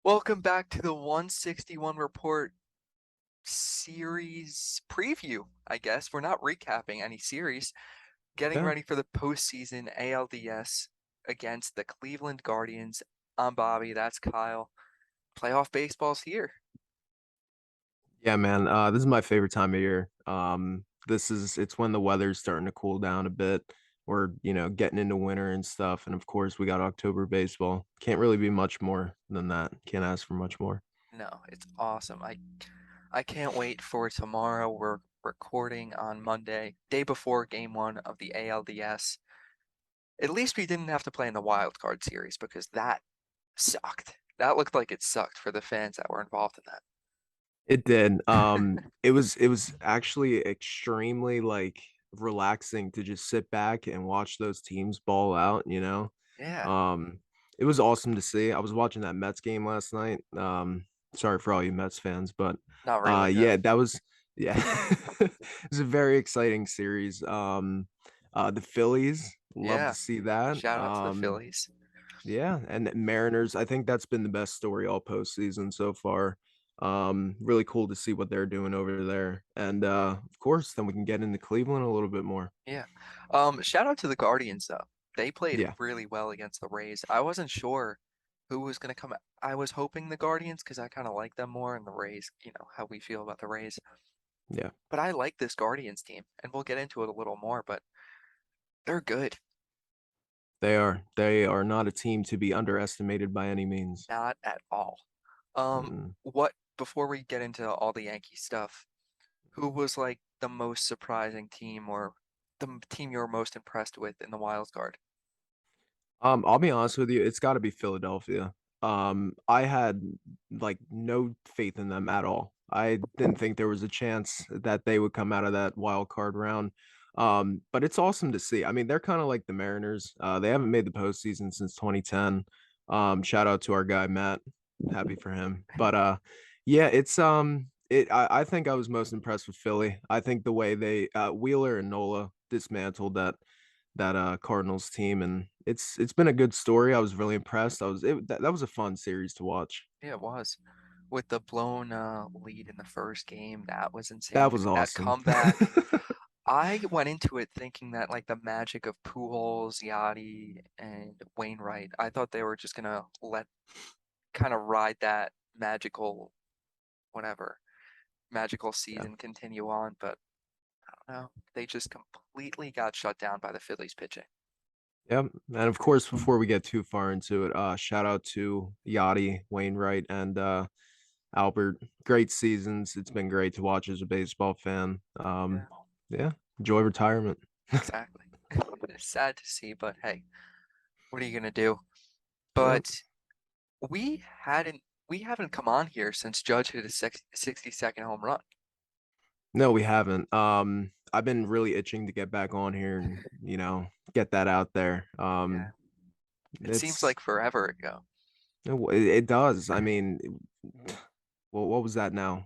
Welcome back to the 161 Report series preview, I guess. We're not recapping any series. Getting Yeah. ready for the postseason ALDS against the Cleveland Guardians. I'm Bobby, that's Kyle. Playoff baseball's here. Yeah, man. This is my favorite time of year. It's when the weather's starting to cool down a bit. We're, getting into winter and stuff. And of course, we got October baseball. Can't really be much more than that. Can't ask for much more. No, it's awesome. I can't wait for tomorrow. We're recording on Monday, day before game one of the ALDS. At least we didn't have to play in the wild card series because that sucked. That looked like it sucked for the fans that were involved in that. It did. It was actually extremely relaxing to just sit back and watch those teams ball out. Yeah, Um, it was awesome to see. I was watching that Mets game last night. Sorry for all you Mets fans, but not really, no. yeah, that was yeah. It was a very exciting series. The Phillies, love to Yeah, see that. shout out to the Phillies. Yeah, and the Mariners, I think that's been the best story all postseason so far. Really cool to see what they're doing over there. And of course, then we can get into Cleveland a little bit more. Yeah. Shout out to the Guardians though. They played Yeah, really well against the Rays. I wasn't sure who was gonna come. I was hoping the Guardians because I kind of like them more, and the Rays, how we feel about the Rays. yeah. But I like this Guardians team, and we'll get into it a little more, but they're good. They are. They are not a team to be underestimated by any means. Not at all. Um, Mm. what before we get into all the Yankee stuff, who was like the most surprising team or the team you were most impressed with in the wild card? I'll be honest with you, it's got to be Philadelphia. I had no faith in them at all. I didn't think there was a chance that they would come out of that wild card round. But it's awesome to see. I mean, they're kind of like the Mariners. They haven't made the postseason since 2010. Shout out to our guy Matt. Happy for him. But yeah, I think I was most impressed with Philly. I think the way they Wheeler and Nola dismantled that Cardinals team, and it's been a good story. I was really impressed. That was a fun series to watch. Yeah, it was. With the blown lead in the first game, that was insane. That was That awesome. comeback. I went into it thinking that like the magic of Pujols, Yachty, and Wainwright, I thought they were just gonna let kind of ride that whatever, magical Yeah. season continue on, but I don't know. They just completely got shut down by the Phillies pitching. Yep. And of course, before we get too far into it, shout out to Yachty, Wainwright, and Albert. Great seasons. It's been great to watch as a baseball fan. Yeah, Yeah, enjoy retirement. exactly. It's sad to see, but hey, what are you gonna do? Yeah. But we hadn't we haven't come on here since Judge hit a 60-second home run. No, we haven't. I've been really itching to get back on here and, get that out there. Yeah, it seems It's like forever ago. it does. I mean, well, what was that now?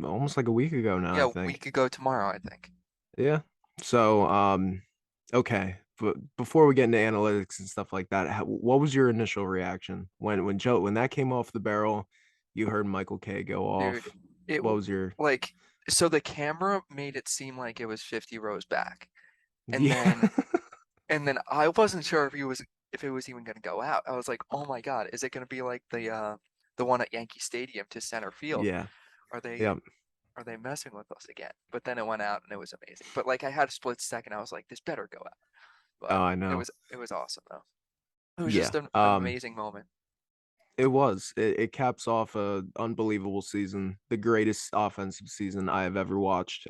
Almost like a week ago now, Yeah, I a think. week ago tomorrow, I think. Yeah. So, okay. But before we get into analytics and stuff like that, what was your initial reaction when that came off the barrel? You heard Michael K go Dude, off. it What was your like so the camera made it seem like it was 50 rows back. And yeah then and then I wasn't sure if it was even going to go out. I was like, "Oh my God, is it going to be like the one at Yankee Stadium to center field? yeah Are they yeah are they messing with us again?" But then it went out and it was amazing. But like I had a split second, I was like, "This better go out." oh But I it know was it was awesome though. It was yeah just an amazing moment. it caps off a unbelievable season, the greatest offensive season I have ever watched.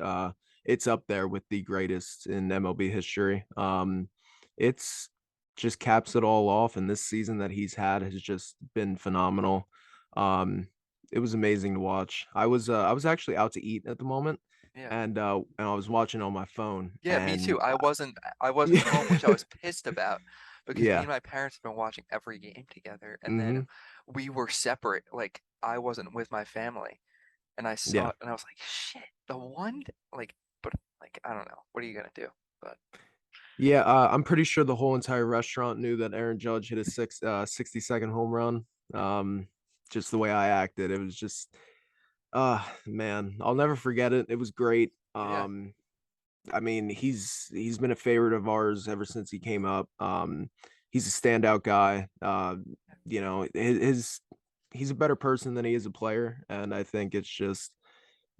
It's up there with the greatest in MLB history. It's just caps it all off, and this season that he's had has just been phenomenal. Um, it was amazing to watch. I was actually out to eat at the moment, Yeah. and I was watching on my phone, Yeah, me and too. I wasn't home, which I yeah, was pissed about because me yeah, and my parents have been watching every game together, and then hmm we were separate. Like I wasn't with my family, and I saw yeah. it, and I was like, "Shit, the one." Like, but like I don't know. What are you gonna do? But Yeah, I'm pretty sure the whole entire restaurant knew that Aaron Judge hit a 60-second home run. Um, just the way I acted. It was just, man, I'll never forget it. It was great. Yeah, I mean, he's been a favorite of ours ever since he came up. He's a standout guy. You know, he's a better person than he is a player, and I think it's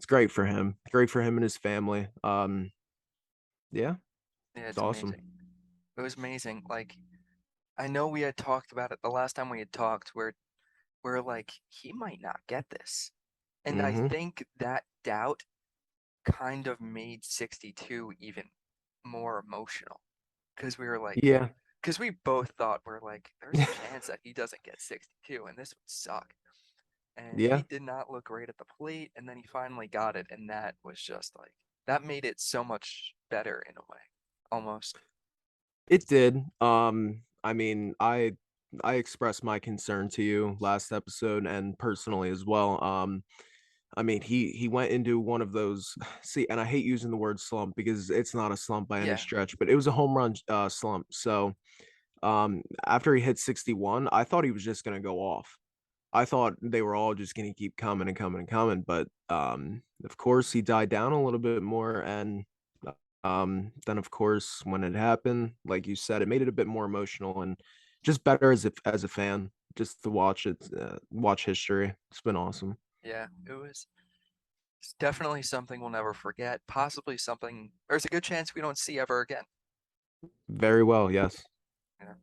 great for him. Great for him and his family. Yeah, yeah, it's it's awesome. amazing. It was amazing. Like I know we had talked about it the last time we had talked, where we're like, he might not get this. And I Hmm. think that doubt kind of made 62 even more emotional because we were like, Yeah, because we both thought we're like, there's a chance that he doesn't get 62 and this would suck. And he yeah. did not look great at the plate, and then he finally got it, and that was just like, that made it so much better in a way, almost. It did. I mean, I expressed my concern to you last episode and personally as well. I mean, he went into one of those see, and I hate using the word slump because it's not a slump by any Yeah, stretch, but it was a home run slump. So, after he hit 61, I thought he was just going to go off. I thought they were all just going to keep coming and coming and coming, but of course he died down a little bit more, and then of course when it happened, like you said, it made it a bit more emotional and just better as a fan just to watch it, watch history. It's been awesome. yeah, it was. It's definitely something we'll never forget. Possibly something there's a good chance we don't see ever again. Very well, yes. You know,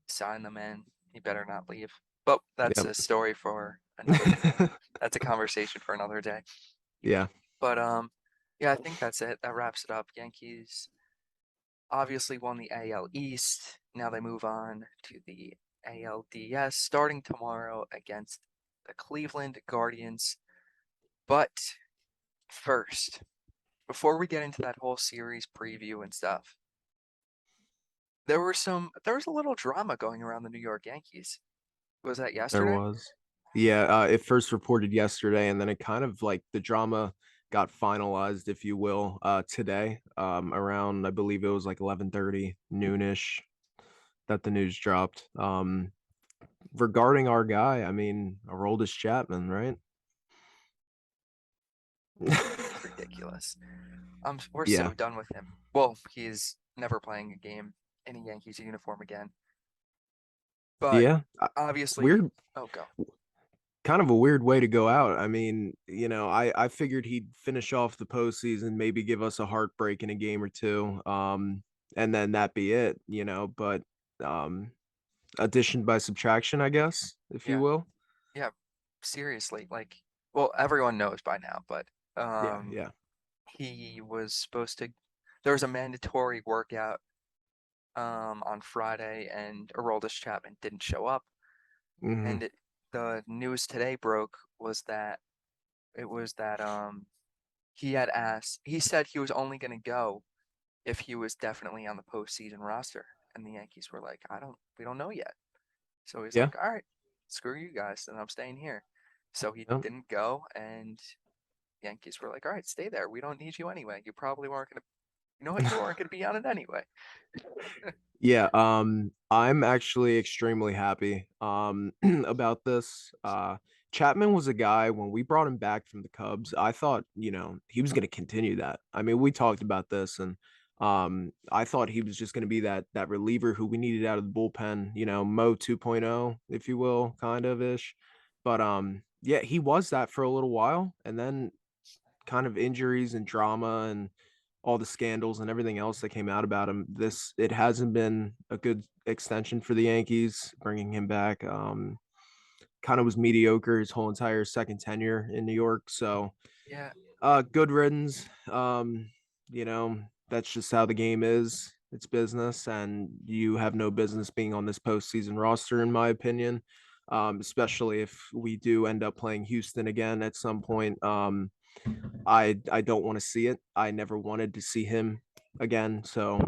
sign the man. He better not leave. But that's Yep. a story for another. That's a conversation for another day. Yeah, But yeah, I think that's it. That wraps it up. Yankees obviously won the AL East. Now they move on to the ALDS starting tomorrow against the Cleveland Guardians. But first, before we get into that whole series preview and stuff, there was a little drama going around the New York Yankees. Was that there yesterday? was. Yeah, it first reported yesterday, and then it kind of like the drama got finalized, if you will, today, around I believe it was like 11:30 noonish that the news dropped. Regarding our guy, I mean, Aroldis Chapman, right? It's ridiculous. We're Yeah, so done with him. Well, he's never playing a game in a Yankees uniform again. But yeah. obviously, Weird, oh go. kind of a weird way to go out. I mean, you know, I figured he'd finish off the postseason, maybe give us a heartbreak in a game or two, and then that be it, you know. But um, addition by subtraction, I guess, if you Yeah, will. yeah. Seriously, like, well, everyone knows by now, but Yeah, um, yeah. he was supposed to. There was a mandatory workout on Friday, and Aroldis Chapman didn't show up. Hmm. And the news today broke was that it was that he had asked. He said he was only going to go if he was definitely on the postseason roster, and the Yankees were like, we don't know yet. So he's Yeah, like, all right, screw you guys, then I'm staying here. So he yeah. didn't go, and Yankees were like, all right, stay there. We don't need you anyway. You probably weren't gonna, you know what, you weren't gonna be on it anyway. Yeah, I'm actually extremely happy about this. Chapman was a guy when we brought him back from the Cubs, I thought, you know, he was going to continue that. I mean, we talked about this and I thought he was just going to be that reliever who we needed out of the bullpen, you know, Mo 2.0, if you will, kind of ish. But yeah, he was that for a little while and then kind of injuries and drama and all the scandals and everything else that came out about him. It hasn't been a good extension for the Yankees bringing him back. Kind of was mediocre his whole entire second tenure in New York. So, Yeah, good riddance. You know, that's just how the game is. It's business, and you have no business being on this postseason roster, in my opinion. Especially if we do end up playing Houston again at some point. I don't want to see it. I never wanted to see him again. So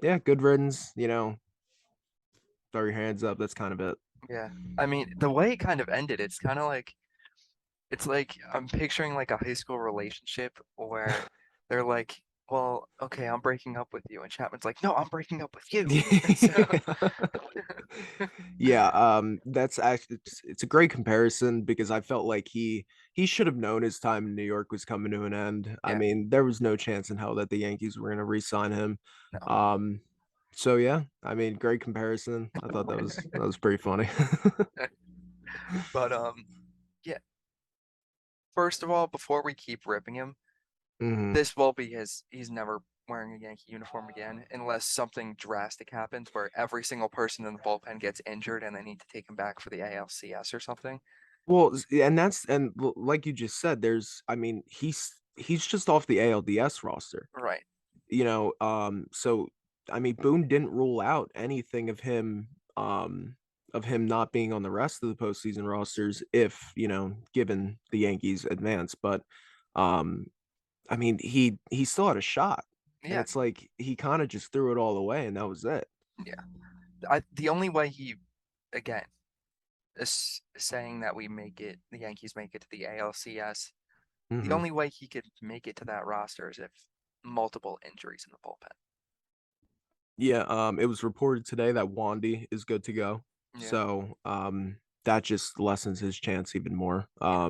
yeah, good riddance. You know, throw your hands up. That's kind of it. yeah. I mean, the way it kind of ended, it's kind of like it's like I'm picturing like a high school relationship where they're like, well, okay, I'm breaking up with you, and Chapman's like, no, I'm breaking up with you, and so Yeah, that's actually it's a great comparison because I felt like he should have known his time in New York was coming to an end. I Yeah, mean, there was no chance in hell that the Yankees were going to re-sign him. no. Um, so yeah, I mean, great comparison. I thought that was pretty funny. But yeah. First of all, before we keep ripping him, hmm this will be he's never wearing a Yankee uniform again unless something drastic happens where every single person in the bullpen gets injured and they need to take him back for the ALCS or something. Well, like you just said, I mean, he's just off the ALDS roster. Right. So I mean, Boone didn't rule out anything of him not being on the rest of the postseason rosters if, given the Yankees advance. But um, I mean, he still had a shot. And Yeah. it's like he kind of just threw it all away and that was it. Yeah. The only way he again is saying that the Yankees make it to the ALCS. The hmm only way he could make it to that roster is if multiple injuries in the bullpen. Yeah, it was reported today that Wandy is good to go. Yeah. So, that just lessens his chance even more. Yeah.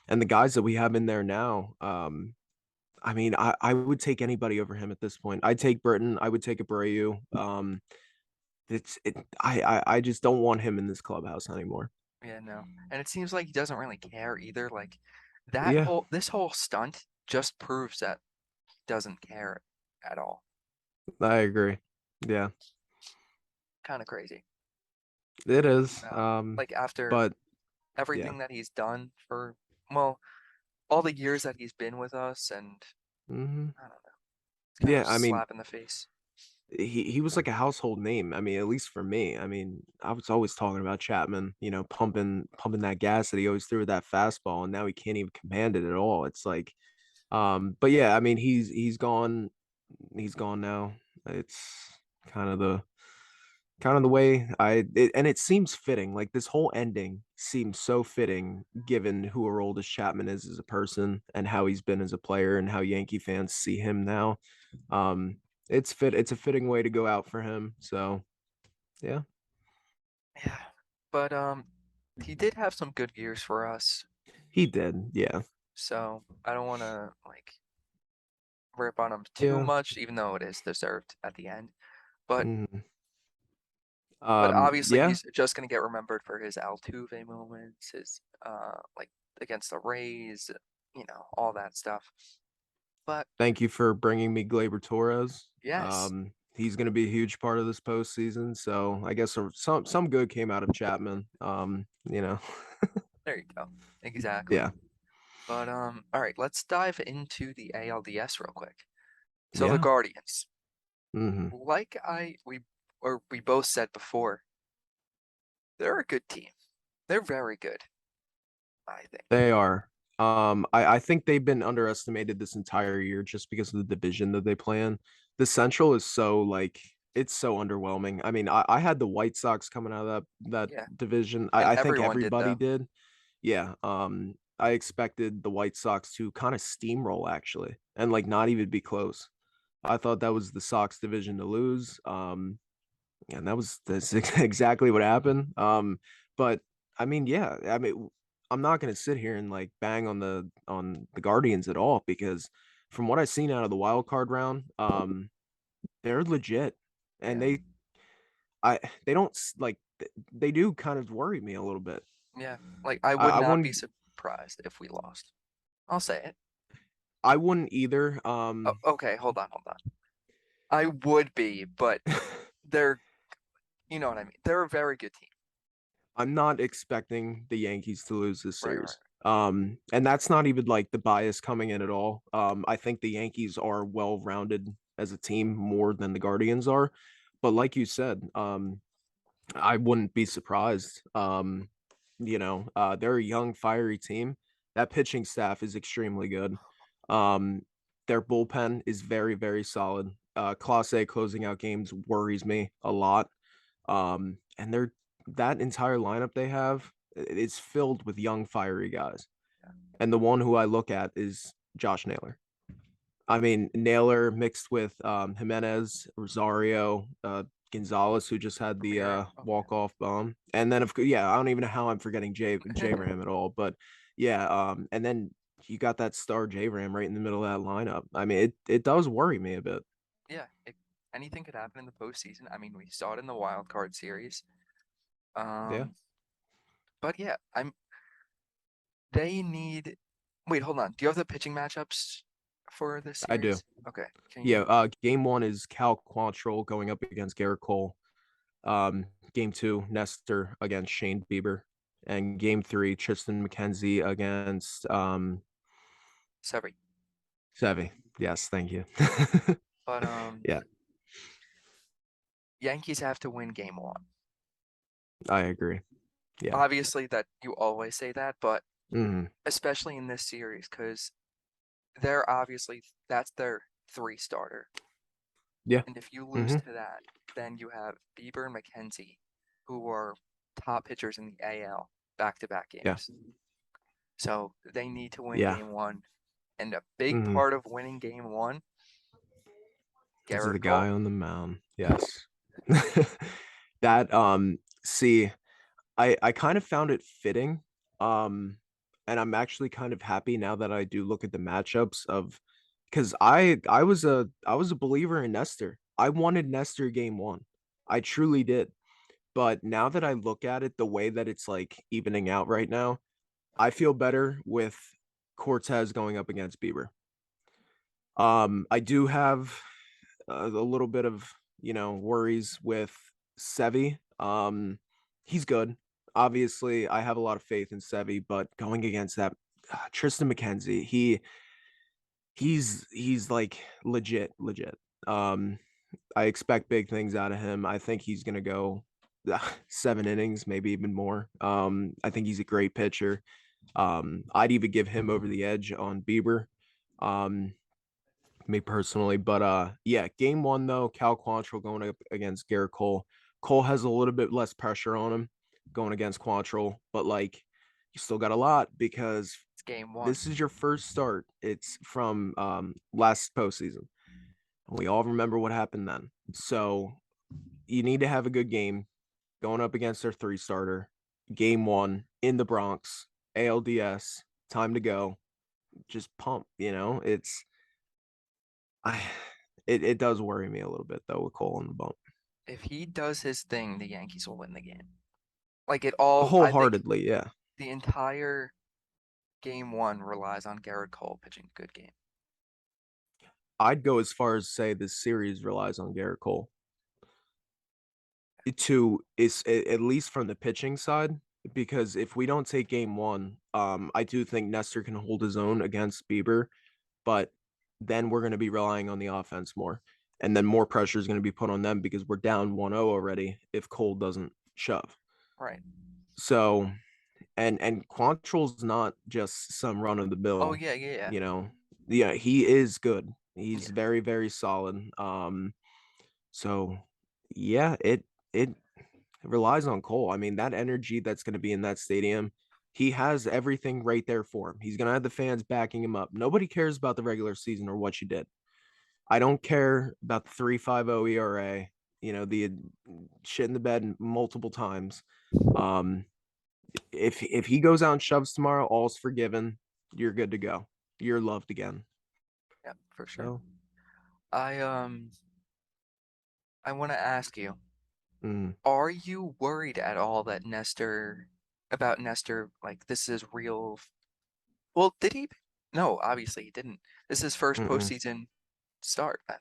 And the guys that we have in there now, I mean, I would take anybody over him at this point. I'd take Britton. I would take Abreu. I just don't want him in this clubhouse anymore. Yeah, no. And it seems like he doesn't really care either. Like that Yeah, whole this whole stunt just proves that he doesn't care at all. I agree. Yeah, Kind of crazy. it is. Like after But yeah. everything that he's done for, well, all the years that he's been with us, and hmm I don't know, it's kind of Yeah, a I mean, slap in the face. he was like a household name. I mean, at least for me. I mean, I was always talking about Chapman, pumping that gas that he always threw with that fastball, and now he can't even command it at all. It's like, but yeah, I mean, he's gone now. It's kind of the kind of the way and it seems fitting. Like this whole ending seems so fitting given who Aroldis Chapman is as a person and how he's been as a player and how Yankee fans see him now. Um, it's a fitting way to go out for him. So yeah, Yeah, but he did have some good years for us, he did. Yeah. so I don't want to like rip on him too Yeah. much, even though it is deserved at the end. But Mhm. obviously Yeah. he's just gonna get remembered for his Altuve moments, his like against the Rays, all that stuff. But Thank you for bringing me Glaber Torres. yes, He's going to be a huge part of this postseason. So I guess some good came out of Chapman. there you go. Exactly. Yeah. But all right, let's dive into the ALDS real quick. So the Yeah. Guardians, hmm like we both said before, they're a good team. They're very good, I think. They are. I think they've been underestimated this entire year just because of the division that they play in. The Central is so like it's so underwhelming. I mean, I had the White Sox coming out of that Yeah, division. and I think everyone did everybody though. did. Yeah. I expected the White Sox to kind of steamroll actually and like not even be close. I thought that was the Sox division to lose. And that's exactly what happened. But I mean, yeah, I mean, I'm not gonna sit here and like bang on the Guardians at all because from what I've seen out of the wild card round, they're legit, and Yeah, I they don't they do kind of worry me a little bit. yeah. Like I would I not be wouldn't surprised if we lost. I'll say it. I wouldn't either. Oh, okay, hold on. I would be, but they're, you know what I mean. They're a very good team. I'm not expecting the Yankees to lose this Right, right. series. And that's not even like the bias coming in at all. I think the Yankees are well rounded as a team more than the Guardians are. But like you said, I wouldn't be surprised. They're a young, fiery team. That pitching staff is extremely good. Um, their bullpen is very, very solid. Clase closing out games worries me a lot. And that entire lineup they have is filled with young, fiery guys. Yeah, And the one who I look at is Josh Naylor. I mean, Naylor mixed with Jimenez, Rosario, Gonzalez, who just had the Ramirez. Oh yeah. walk-off bomb. And then yeah, I don't even know how I'm forgetting J Ram at all, but yeah, and then you got that star J Ram right in the middle of that lineup. I mean, it does worry me a bit. Yeah, anything could happen in the postseason. I mean, we saw it in the wild card series. Yeah, Um, but yeah, they need. Wait, hold on. Do you have the pitching matchups for this I do. series? Okay, can Yeah, you? game one is Cal Quantrill going up against Garrett Cole. Game two, Nestor against Shane Bieber. And game three, Tristan McKenzie against Sorry, Sevy. Yes, thank you. but Yeah, Yankees have to win game one. I agree. Yeah. Obviously, that you always say that, but Hmm. especially in this series, because they're obviously that's their three starter. Yeah. And if you lose Hmm. to that, then you have Bieber and McKenzie, who are top pitchers in the AL back-to-back Yeah. games. So they need to win Yeah. game one. And a big Hmm. part of winning game one, Is the Garrett guy Cole. on the mound? Yes. That see, I kind of found it fitting. Um, and I'm actually kind of happy now that I do look at the matchups of because I was a believer in Nestor. I wanted Nestor game one. I truly did. But now that I look at it the way that it's like evening out right now, I feel better with Cortez going up against Bieber. I do have a little bit of, worries with Sevy. He's good. Obviously, I have a lot of faith in Sevy, but going against that Tristan McKenzie, he's like legit. Um, I expect big things out of him. I think he's gonna go 7 innings, maybe even more. I think he's a great pitcher. I'd even give him over the edge on Bieber. Um, me personally. But yeah, game one though, Cal Quantrill going up against Garrett Cole. Cole has a little bit less pressure on him going against Quantrill, but like you still got a lot because It's game one. this is your first start. It's from last postseason. We all remember what happened then. So you need to have a good game going up against their three starter. Game one in the Bronx, ALDS, time to go. Just pump, I it does worry me a little bit though with Cole on the bump. If he does his thing, the Yankees will win the game. Like it all, I think Wholeheartedly, yeah. the entire game one relies on Garrett Cole pitching a good game. I'd go as far as say this series relies on Garrett Cole to is at least from the pitching side because if we don't take game one, I do think Nestor can hold his own against Bieber, but then we're going to be relying on the offense more. And then more pressure is going to be put on them because we're down 1-0 already if Cole doesn't shove. Right. So and Quantrill's not just some run of the Oh mill, yeah, yeah, yeah. you know. Yeah, he is good. He's Yeah. very, very solid. So yeah, it relies on Cole. I mean, that energy that's going to be in that stadium, he has everything right there for him. He's going to have the fans backing him up. Nobody cares about the regular season or what you did. I don't care about the 3.50 ERA, the shit in the bed multiple times. Um, if he goes out and shoves tomorrow, all's forgiven. You're good to go. You're loved again. Yeah, for sure. So, I um I want to ask you, mm, are you worried at all that Nestor, like this is real? Well, did he? No, obviously he didn't. This is his first mm-mm. postseason start then.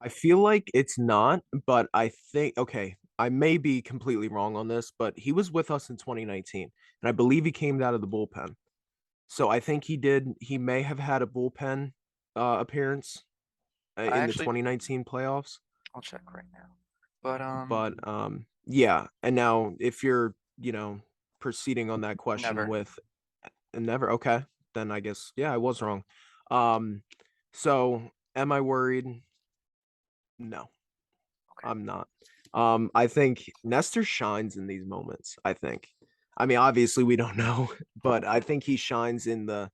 I feel like it's not, but I think okay. I may be completely wrong on this, but he was with us in 2019, and I believe he came out of the bullpen. So I think he did. He may have had a bullpen appearance I in the actually 2019 playoffs. I'll check right now. But But yeah. And now if you're, proceeding on that question never. with never okay, then I guess yeah, I was wrong. Um so am I worried? No, Okay. I'm not. I think Nestor shines in these moments, I think. I mean, obviously we don't know, but I think he shines in the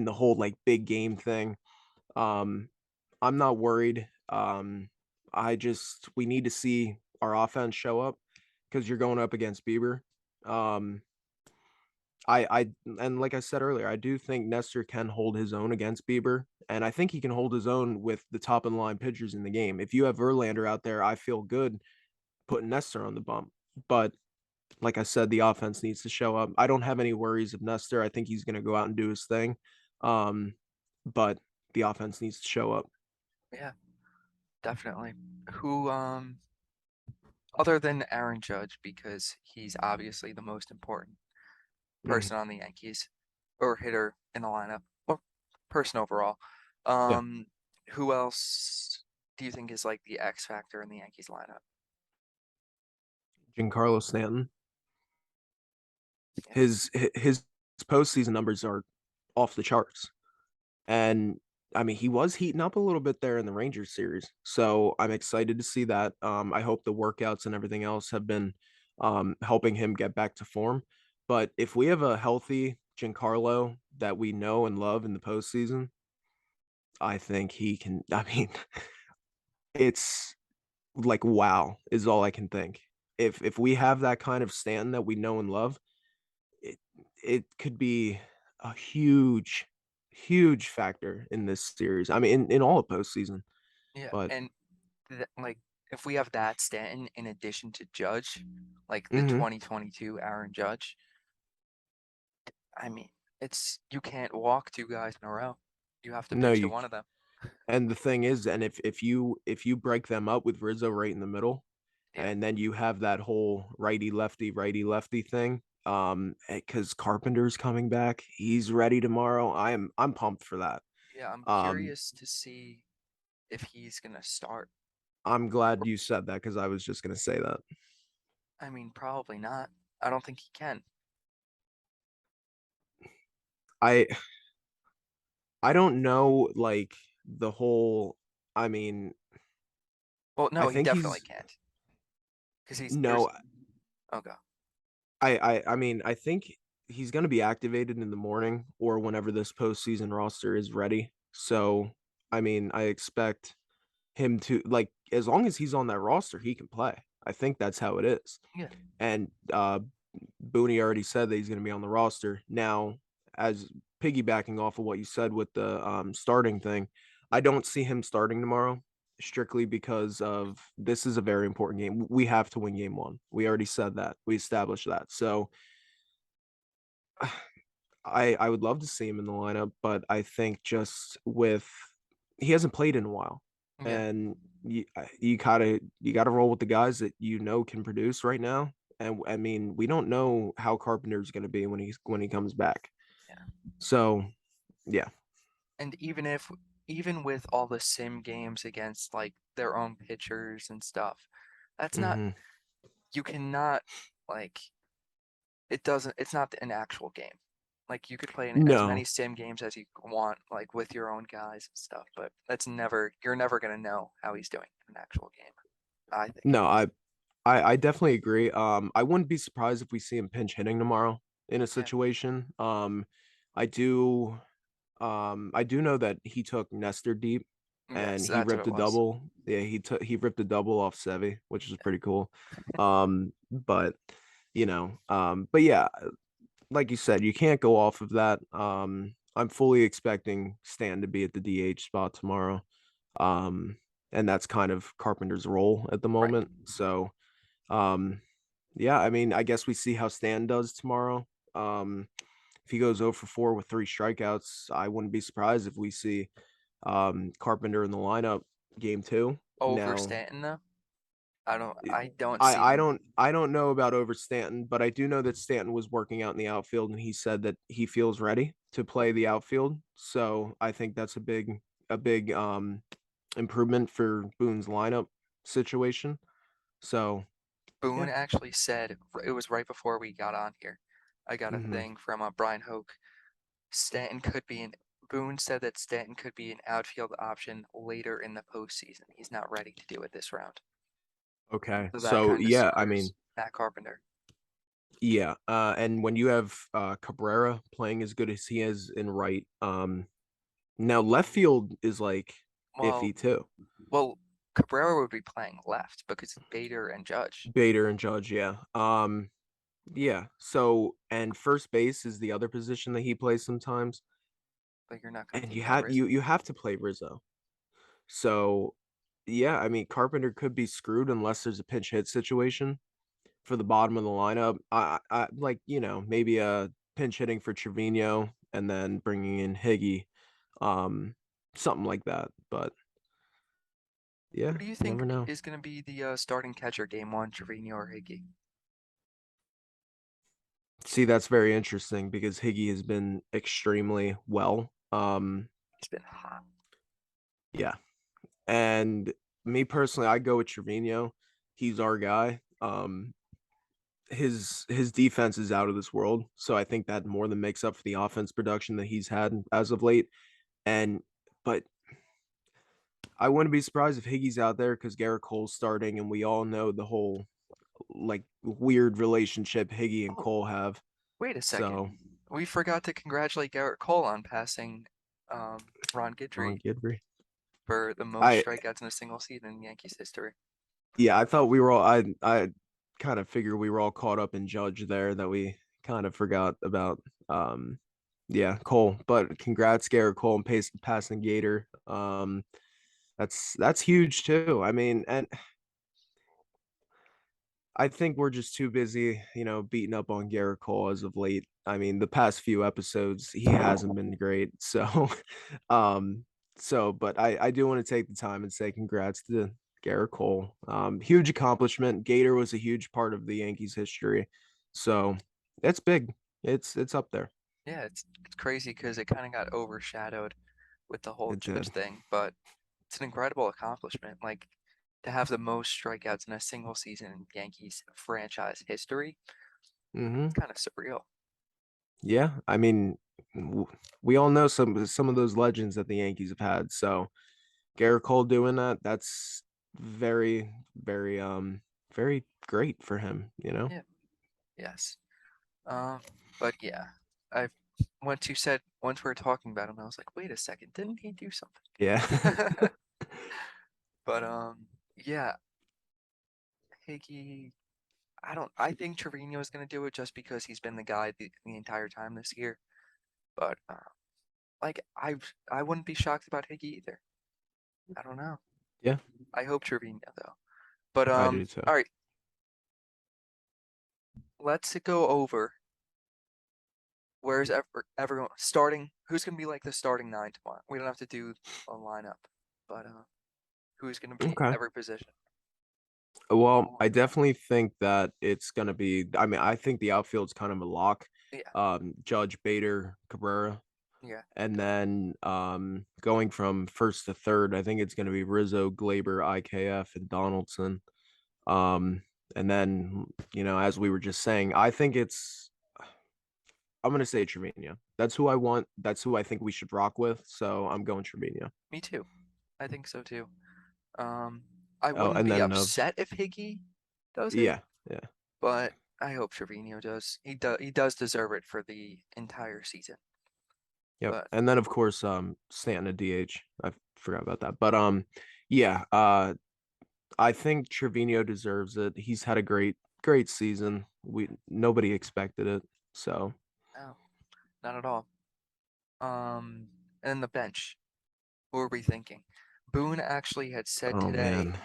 whole like big game thing. Um I'm not worried. We need to see our offense show up because you're going up against Bieber. Um, I and like I said earlier, I do think Nestor can hold his own against Bieber, and I think he can hold his own with the top of the line pitchers in the game. If you have Verlander out there, I feel good putting Nestor on the bump. But like I said, the offense needs to show up. I don't have any worries of Nestor. I think he's going to go out and do his thing. Um, but the offense needs to show up. Yeah, definitely. Who other than Aaron Judge, because he's obviously the most important Mhm. person on the Yankees or hitter in the lineup or person overall. Yeah, Um, who else do you think is like the X factor in the Yankees lineup? Giancarlo Stanton. Yeah, His postseason numbers are off the charts. And I mean, he was heating up a little bit there in the Rangers series. So I'm excited to see that. I hope the workouts and everything else have been helping him get back to form. But if we have a healthy Giancarlo that we know and love in the postseason, I think he can. I mean, it's like wow is all I can think. If we have that kind of Stanton that we know and love, it it could be a huge factor in this series. I mean, in all of postseason. yeah, But and like if we have that Stanton in addition to Judge, like the mhm. 2022 Aaron Judge, I mean, it's you can't walk two guys in a row. You have to No, pitch to you one of them. and the thing is, and if you break them up with Rizzo right in the middle, Yeah, and then you have that whole righty lefty thing, because Carpenter's coming back, he's ready tomorrow. I'm pumped for that. yeah, I'm Um, curious to see if he's gonna start. I'm glad you said that because I was just gonna say that. I mean, probably not. I don't think he can. I I don't know like the whole. I mean, Well, I no, he think definitely he's can't because he's there's no. okay. I mean, I think he's going to be activated in the morning or whenever this postseason roster is ready. So, I mean, I expect him to like as long as he's on that roster, he can play. I think that's how it is. Yeah, And Booney already said that he's going to be on the roster. Now, as piggybacking off of what you said with the starting thing, I don't see him starting tomorrow strictly because of this is a very important game. We have to win game one. We already said that. We established that. So I would love to see him in the lineup, but I think just with he hasn't played in a while, yeah, and you gotta roll with the guys that you know can produce right now. And I mean, we don't know how Carpenter's going to be when he comes back. yeah. So yeah, And even with all the sim games against like their own pitchers and stuff, that's not hmm you cannot like it doesn't it's not an actual game. Like you could play in as many no, sim games as you want, like with your own guys and stuff, but that's never you're never gonna know how he's doing in an actual game. I think at no, least. I definitely agree. I wouldn't be surprised if we see him pinch hitting tomorrow in a Yeah. situation. I do I do know that he took Nestor deep and Yes, he that's what ripped it a was. double. Yeah, he ripped a double off Sevy, which is pretty cool. But but yeah, like you said, you can't go off of that. I'm fully expecting Stan to be at the DH spot tomorrow. Um, and that's kind of Carpenter's role at the Right. moment. So, um, yeah, I mean, I guess we see how Stan does tomorrow. If he goes 0 for 4 with 3 strikeouts, I wouldn't be surprised if we see Carpenter in the lineup game two. Over Now, Stanton though? I don't see I him. don't know about over Stanton, but I do know that Stanton was working out in the outfield and he said that he feels ready to play the outfield. So I think that's a big improvement for Boone's lineup situation. So Boone yeah. actually said it was right before we got on here. I got a hmm thing from Brian Hoke. Stanton could be an Boone said that Stanton could be an outfield option later in the postseason. He's not ready to do it this round. Okay. So that So kind of yeah, I screws mean, Matt Carpenter. yeah. And when you have Cabrera playing as good as he is in right, now left field is like Well, iffy too. well, Cabrera would be playing left because Bader and Judge, Bader and Judge, yeah. Yeah. So, and first base is the other position that he plays sometimes. but you're not going to And take out Rizzo. you have to play Rizzo. So, yeah, I mean Carpenter could be screwed unless there's a pinch hit situation for the bottom of the lineup. I like, maybe a pinch hitting for Trevino and then bringing in Higgy, um, something like that. But Who yeah, do you you never think know. is going to be the starting catcher game one, Trevino or Higgy? See, that's very interesting because Higgy has been extremely well. He's been hot. Yeah. And me personally, I go with Trevino. He's our guy. His defense is out of this world, so I think that more than makes up for the offense production that he's had as of late. And but I wouldn't be surprised if Higgy's out there because Garrett Cole's starting, and we all know the whole like weird relationship Higgy and Oh, Cole have. wait a second. So We forgot to congratulate Garrett Cole on passing Ron Ron Guidry Gidry. for the most I strikeouts in a single season in Yankees history. Yeah, I thought we were all I kind of figured we were all caught up in Judge there that we kind of forgot about yeah, Cole. But congrats Garrett Cole and passing Gator. That's huge too. I mean, and I think we're just too busy, beating up on Garrett Cole as of late. I mean, the past few episodes he hasn't been great. So um but I do want to take the time and say congrats to Garrett Cole. Huge accomplishment. Gator was a huge part of the Yankees history. So it's big. It's up there. Yeah, it's crazy because it kind of got overshadowed with the whole It did. Judge thing, but it's an incredible accomplishment. Like to have the most strikeouts in a single season in Yankees franchise history, Hmm. it's kind of surreal. Yeah, I mean, we all know some of those legends that the Yankees have had. So Garrett Cole doing that, that's very, very, very great for him. Yeah, yes. Um, but yeah, I once we were talking about him, I was like, wait a second, didn't he do Yeah. something? But yeah, Higgy. I think Trevino is gonna do it just because he's been the guy the entire time this year. But like I wouldn't be shocked about Higgy either. I don't know. Yeah, I hope Trevino though. But I do too. all right, let's go over where's everyone starting. Who's gonna be like the starting nine tomorrow? We don't have to do a lineup, but who's gonna be Okay. every position? Well, I definitely think that it's gonna be. I mean, I think the outfield's kind of a lock. Yeah, Judge, Bader, Cabrera, yeah, and then going from first to third, I think it's gonna be Rizzo, Glaber, IKF, and Donaldson. Um, and then as we were just saying, I think I'm gonna say Trevino. That's who I want. That's who I think we should rock with. So I'm going Trevino. me too. I think so too. Um, I Oh, wouldn't and be then of upset if Higgy does it, yeah, yeah, but I hope Trevino does. He does deserve it for the entire season. yep. But And then of course, Stanton at DH. I forgot about that. But yeah, I think Trevino deserves it. He's had a great season. Nobody expected it. So no, not at all. Um, and then the bench. What were we thinking? Boone actually had said oh today man.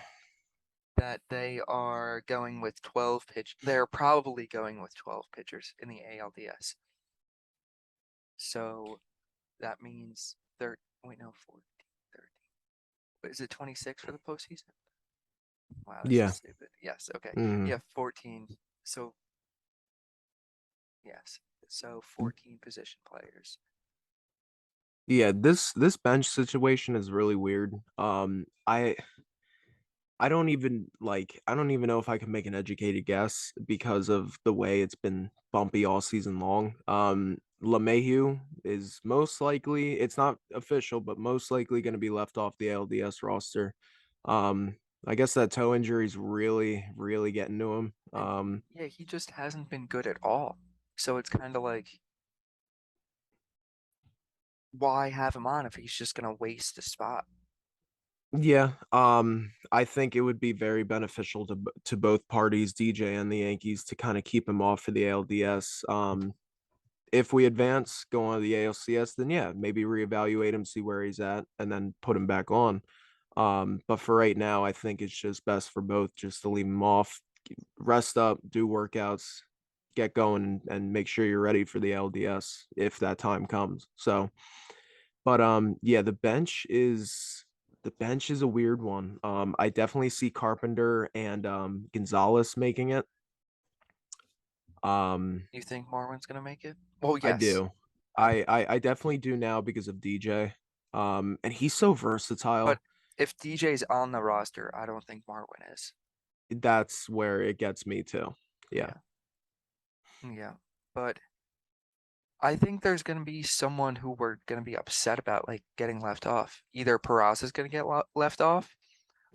that they are going with 12 pitch. They're probably going with 12 pitchers in the ALDS. So that means they're wait no 14, 13. But is it 26 for the postseason? Wow, this is Yeah. stupid. Yes, okay. Mhm. Yeah, 14. So yes. So 14 position players. Yeah, this bench situation is really weird. I don't even know if I can make an educated guess because of the way it's been bumpy all season long. LeMahieu is most likely, it's not official, but most likely going to be left off the LDS roster. Um, I guess that toe injury is really, really getting to him. And yeah, he just hasn't been good at all. So it's kind of like, why have him on if he's just gonna waste the spot? Yeah, I think it would be very beneficial to to both parties, DJ and the Yankees, to kind of keep him off for the ALDS. If we advance, go on to the ALCS, then yeah, maybe reevaluate him, see where he's at, and then put him back on. But for right now, I think it's just best for both just to leave him off, rest up, do workouts, get going, and make sure you're ready for the LDS if that time comes. So, but yeah, the bench is a weird one. I definitely see Carpenter and Gonzalez making it. Um, You think Marwin's gonna make it? Well, I yes. do. I I definitely do now because of DJ. And he's so But versatile. if DJ's on the roster, I don't think Marwin is. That's where it gets me too. Yeah. Yeah, yeah. But I think there's gonna be someone who we're gonna be upset about like getting left off. Either Peraza's gonna get left off,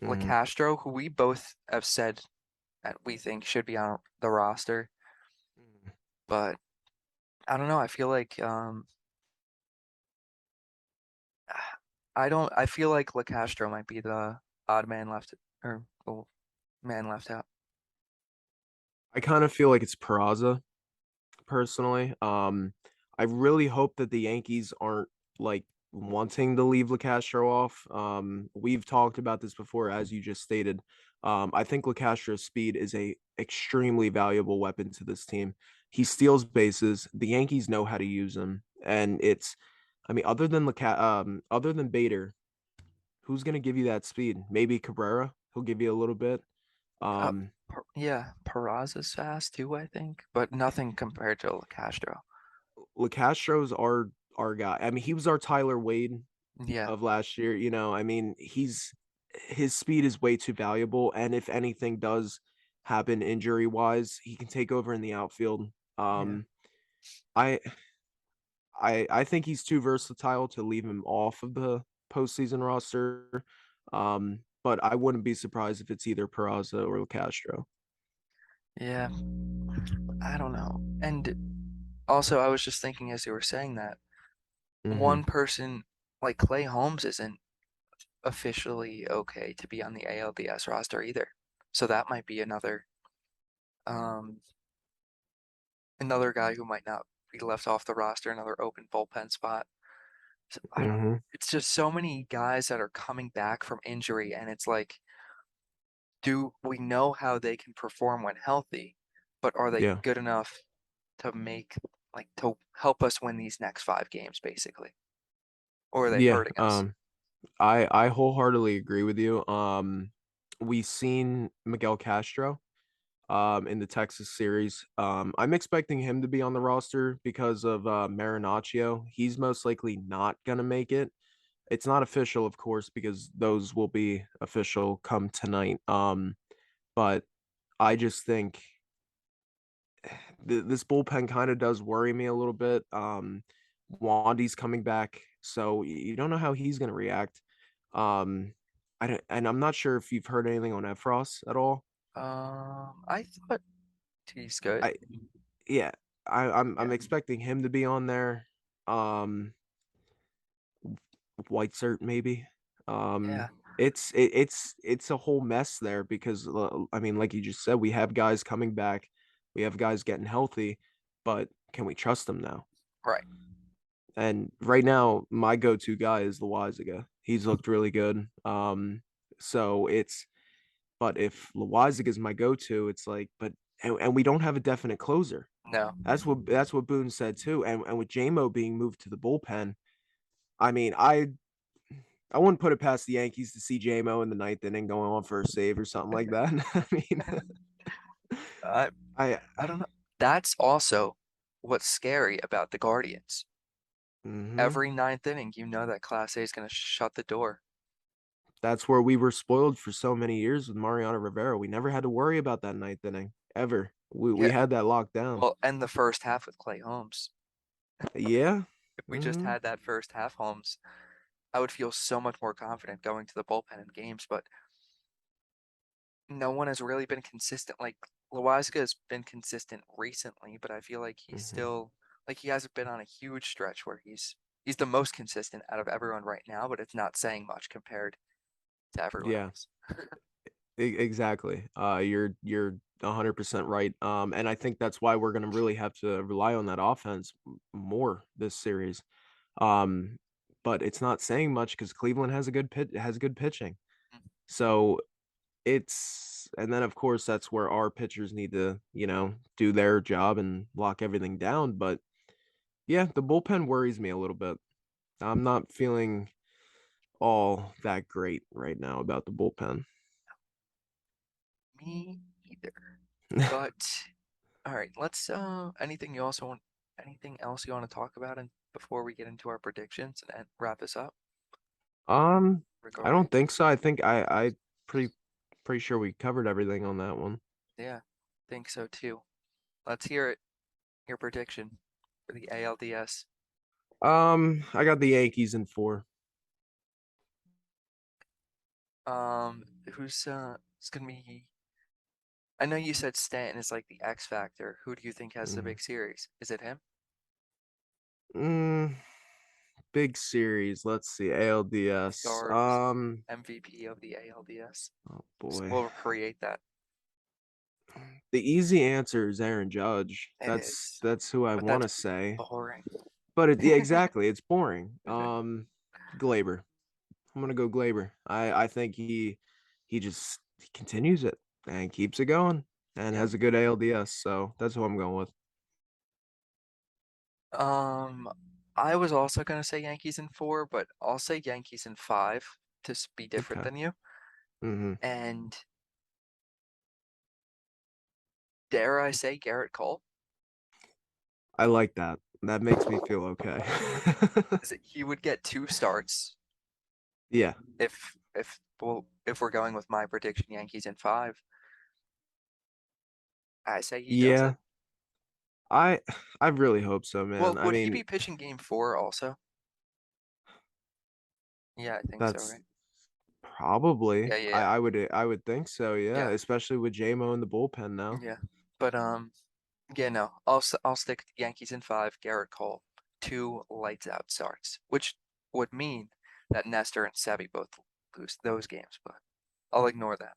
Hmm. LaCastro, who we both have said that we think should be on the roster, but I don't know. I feel like I don't. I feel like LaCastro might be the odd man left or the man left out. I kind of feel like it's Peraza personally. I really hope that the Yankees aren't like wanting to leave LeCastro off. We've talked about this before, as you just stated. I think LeCastro's speed is a extremely valuable weapon to this team. He steals bases. The Yankees know how to use him, and it's, I mean, other than Bader, who's gonna give you that speed? Maybe Cabrera. He'll give you a little bit. Uh, Um, yeah, Peraza's fast too, I think, but nothing compared to LaCastro. LeCastro's our guy. I mean, he was our Tyler Wade Yeah, of last year. You know, I mean, his speed is way too valuable, and if anything does happen injury wise, he can take over in the outfield. yeah, Um, I I think he's too versatile to leave him off of the postseason roster. But I wouldn't be surprised if it's either Peraza or Castro. yeah. I don't know. And also, I was just thinking as you were saying that Hmm. one person like Clay Holmes isn't officially okay to be on the ALDS roster either. So that might be um another guy who might not be left off the roster, another open bullpen spot. So I don't know. Hmm. It's just so many guys that are coming back from injury, and it's like, do we know how they can perform when healthy, but are they Yeah. good enough to make like to help us win these next 5 games, basically? Or are they Yeah. hurting us? I wholeheartedly agree with you. We've seen Miguel Castro in the Texas series. I'm expecting him to be on the roster because of Marinaccio. He's most likely not gonna make it. It's not official, of course, because those will be official come tonight. But I just think this bullpen kind of does worry me a little bit. Wandy's coming back, so you don't know how he's gonna react. Um, I don't, and I'm not sure if you've heard anything on Efros at all. I thought he's good. I yeah, I'm Yeah, expecting him to be on there. Um, White cert maybe. yeah, It's a whole mess there because I mean, like you just said, we have guys coming back, we have guys getting healthy, but can we trust them now? right. And right now, my go-to guy is Loizaga. He's looked really good. So it's but if Loizaga is my go-to, it's like, but and we don't have a definite closer. No, That's what Boone said too. And with JMO being moved to the bullpen, I mean, I wouldn't put it past the Yankees to see JMO in the ninth inning going on for a save or something like that. I mean, I I I don't know. That's also what's scary about the Guardians. mhm. Every ninth inning, you know that Class A is going to shut the door. That's where we were spoiled for so many years with Mariano Rivera. We never had to worry about that ninth inning ever. We Yeah, had that locked down. well, and the first half with Clay Holmes. Yeah. If we just Mhm. had that first half, Holmes, I would feel so much more confident going to the bullpen in games, but no one has really been consistent. Like Loizaga has been consistent recently, but I feel like he's Mhm. still like he hasn't been on a huge stretch where he's the most consistent out of everyone right now, but it's not saying much compared to everyone Yeah. else. Exactly. You're 100% right. And I think that's why we're gonna really have to rely on that offense more this series. Um, but it's not saying much because Cleveland has good pitching. So and then of course that's where our pitchers need to, do their job and lock everything down. But yeah, the bullpen worries me a little bit. I'm not feeling all that great right now about the bullpen. Me either. But all right, let's anything else you want to talk about and before we get into our predictions and wrap this up Um, I regarding don't think so. I think I pretty pretty sure we covered everything on that one. yeah, think so too. Let's hear it. Your prediction for the ALDS. I got the Yankees in 4. Who's it's gonna be I know you said Stanton is like the X factor. Who do you think has the Mm. big series? Is it him? Mm, big series. Let's see. ALDS. Stars MVP of the ALDS. Oh boy. We'll create that. The easy answer is Aaron Judge. It That's is, that's who I but want that's to say. boring. But yeah, exactly. It's boring. Glaber. I'm gonna go Glaber. I think he just he continues it and keeps it going and Yeah. has a good ALDS. So that's who I'm going with. Um, I was also gonna say Yankees in 4, but I'll say Yankees in 5 to be different Okay. than you. Hmm. And dare I say Garrett Cole? I like that. That makes me feel okay. Is it he would get 2 starts Yeah. if we're going with my prediction, Yankees in 5. I say he does it. Yeah. I I really hope so, Well, man. I would he mean, be pitching game 4 also? Yeah, I think so, that's right? probably Yeah, yeah, yeah. I would think so, yeah, Yeah, especially with JMO in the bullpen now. yeah. But yeah, no. I'll stick Yankees in 5, Garrett Cole, 2 lights out starts, which would mean that Nestor and Sevy both lose those games, but I'll ignore that.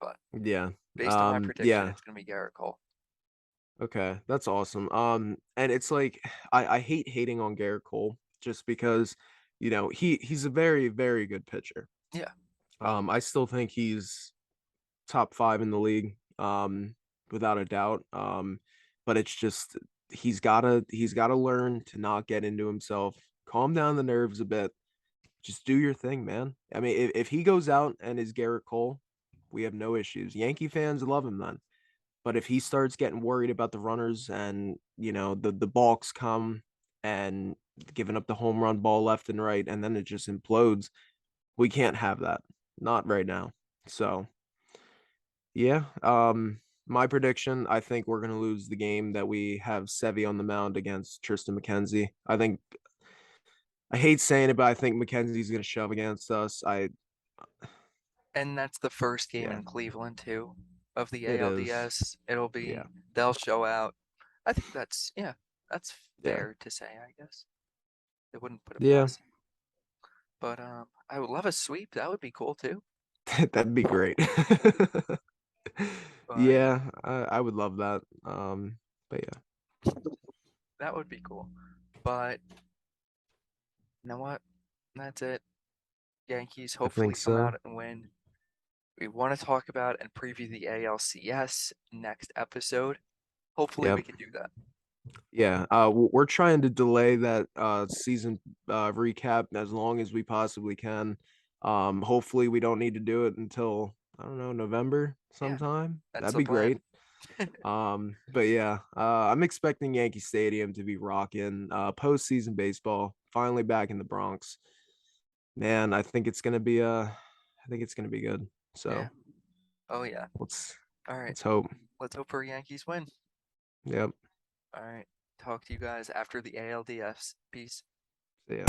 But Yeah. based on my prediction, Yeah. it's gonna be Garrett Cole. Okay, that's awesome. And it's like I hate hating on Garrett Cole just because, he's a very, very good pitcher. Yeah, I still think he's top 5 in the league, without a doubt. But it's just he's gotta learn to not get into himself, calm down the nerves a bit, just do your thing, man. I mean, if he goes out and is Garrett Cole, we have no issues. Yankee fans love him then. But if he starts getting worried about the runners and, the balks come and giving up the home run ball left and right, and then it just implodes, we can't have that. Not right now. So yeah, my prediction, I think we're gonna lose the game that we have Sevy on the mound against Tristan McKenzie. I hate saying it, but I think McKenzie's gonna shove against us. and that's the first game Yeah, in Cleveland too of the it is. ALDS. It'll Yeah. be they'll show out. I think that's yeah, that's Yeah. fair to say, I guess. They wouldn't put it Yeah. past. But I would love a sweep. That would be cool too. That'd be great. But Yeah, I would love that. But yeah, that would be cool. But you know what? That's it. Yankees I hopefully think come so. out and win. We want to talk about and preview the ALCS next episode. Hopefully we Yep. can do that. Yeah. We're trying to delay that season recap as long as we possibly can. Hopefully we don't need to do it until I don't know, November Yeah, sometime. that's That'd the be plan. great. But yeah, I'm expecting Yankee Stadium to be rocking. Postseason baseball finally back in the Bronx. Man, I think it's gonna be good. Yeah. So Oh yeah. let's All right. let's hope. Let's hope for Yankees win. Yep. All right. Talk to you guys after the ALDS. Peace. So, yeah.